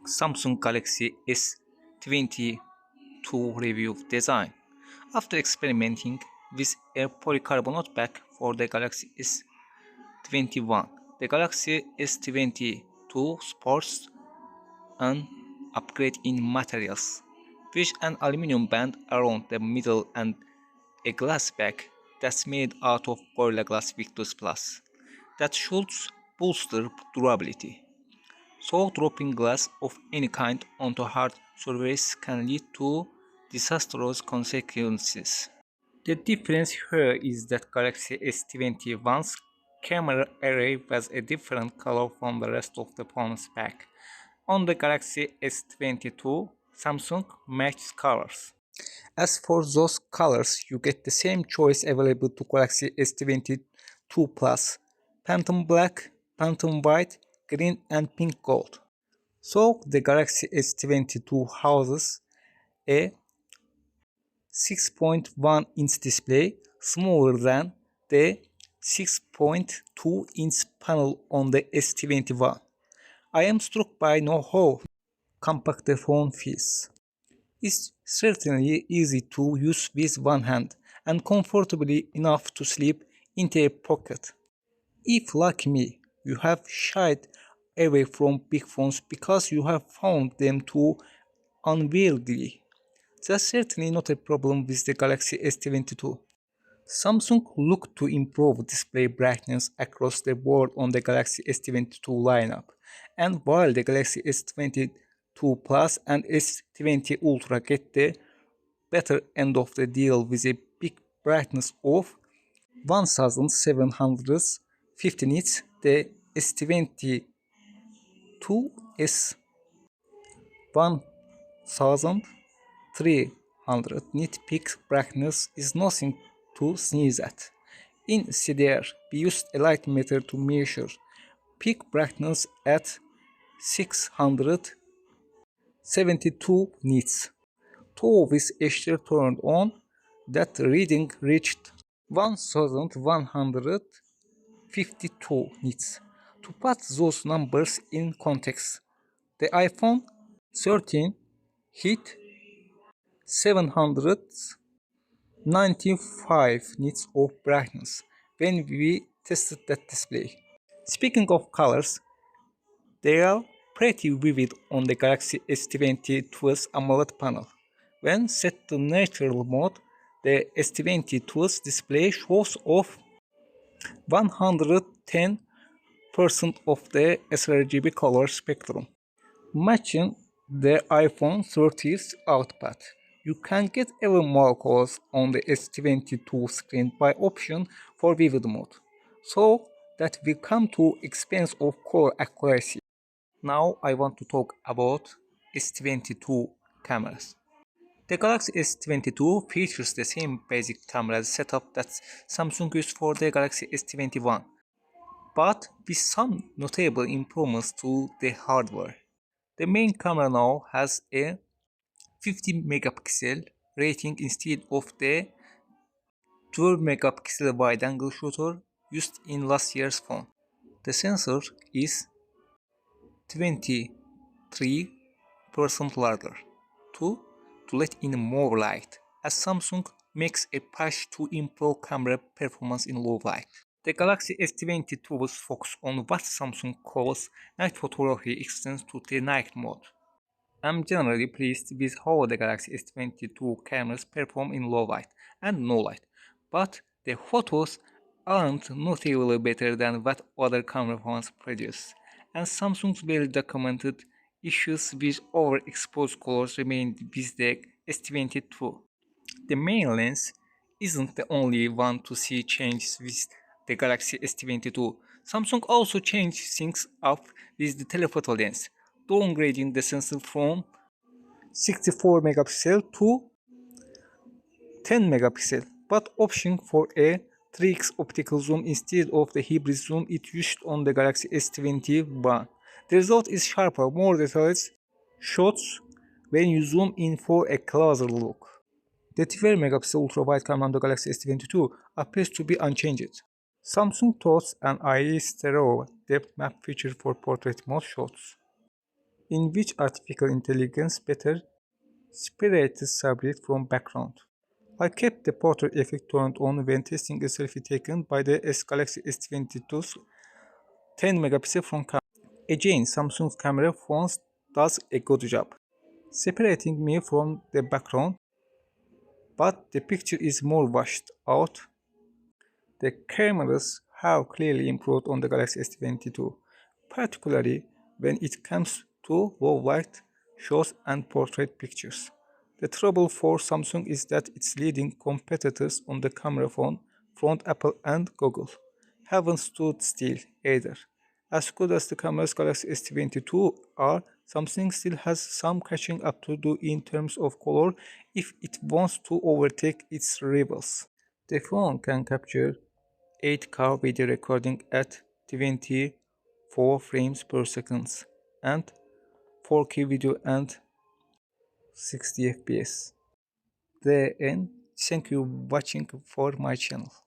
Samsung Galaxy S22 review design. After experimenting with a polycarbonate back for the Galaxy S21, the Galaxy S22 sports an upgrade in materials, with an aluminum band around the middle and a glass back that's made out of Gorilla Glass Victus Plus that should boost durability. So dropping glass of any kind onto hard surface can lead to disastrous consequences. The difference here is that Galaxy S21's camera array was a different color from the rest of the phone's pack. On the Galaxy S22, Samsung matches colors. As for those colors, you get the same choice available to Galaxy S22 Plus: Phantom Black, Phantom White, Green and Pink Gold. So the Galaxy S22 houses a 6.1-inch display, smaller than the 6.2-inch panel on the S21. I am struck by how compact the phone feels. It's certainly easy to use with one hand and comfortably enough to slip into a pocket. If, like me, you have shied away from big phones because you have found them too unwieldy, that's certainly not a problem with the Galaxy S22. Samsung looked to improve display brightness across the board on the Galaxy S22 lineup, and while the Galaxy S22 Plus and S20 Ultra get the better end of the deal with a peak brightness of 1750 nits, the S22 is 1300 nit peak brightness is nothing to sneeze at. In CDR, we used a light meter to measure peak brightness at 672 nits. Though with HDR turned on, that reading reached 1152 nits. To put those numbers in context, the iPhone 13 hit 795 nits of brightness when we tested that display. Speaking of colors, they are pretty vivid on the Galaxy S22's AMOLED panel. When set to natural mode, the S22's display shows off 110% of the sRGB color spectrum, matching the iPhone 30's output. You can get even more colors on the S22 screen by option for vivid mode, so that will come to expense of color accuracy. Now I want to talk about S22 cameras. The Galaxy S22 features the same basic camera setup that Samsung used for the Galaxy S21, but with some notable improvements to the hardware. The main camera now has a 50 megapixel rating instead of the 12 megapixel wide-angle shooter used in last year's phone. The sensor is 23% larger to let in more light, as Samsung makes a push to improve camera performance in low light. The Galaxy S22's focus on what Samsung calls night photography extends to the night mode. I'm generally pleased with how the Galaxy S22 cameras perform in low light and no light, but the photos aren't notably better than what other camera phones produce, and Samsung's well-documented issues with overexposed colors remain with the S22. The main lens isn't the only one to see changes with the Galaxy S22. Samsung also changed things up with the telephoto lens, downgrading the sensor from 64 megapixel to 10 megapixel, but opting for a 3x optical zoom instead of the hybrid zoom it used on the Galaxy S21. The result is sharper, more detailed shots when you zoom in for a closer look. The 12 megapixel ultra-wide camera on the Galaxy S22 appears to be unchanged. Samsung thought an IE stereo depth map feature for portrait mode shots. in which artificial intelligence better separates subject from background. I kept the portrait effect turned on when testing a selfie taken by the Galaxy S22's 10 megapixel front camera. Again, Samsung's camera phones does a good job separating me from the background, but the picture is more washed out. The cameras have clearly improved on the Galaxy S22, particularly when it comes to low light shots and portrait pictures. The trouble for Samsung is that its leading competitors on the camera phone front, Apple and Google, haven't stood still either. As good as the cameras Galaxy S22 are, Samsung still has some catching up to do in terms of color if it wants to overtake its rivals. The phone can capture 8K video recording at 24 frames per second and 4K video and 60 fps. Then thank you watching for my channel.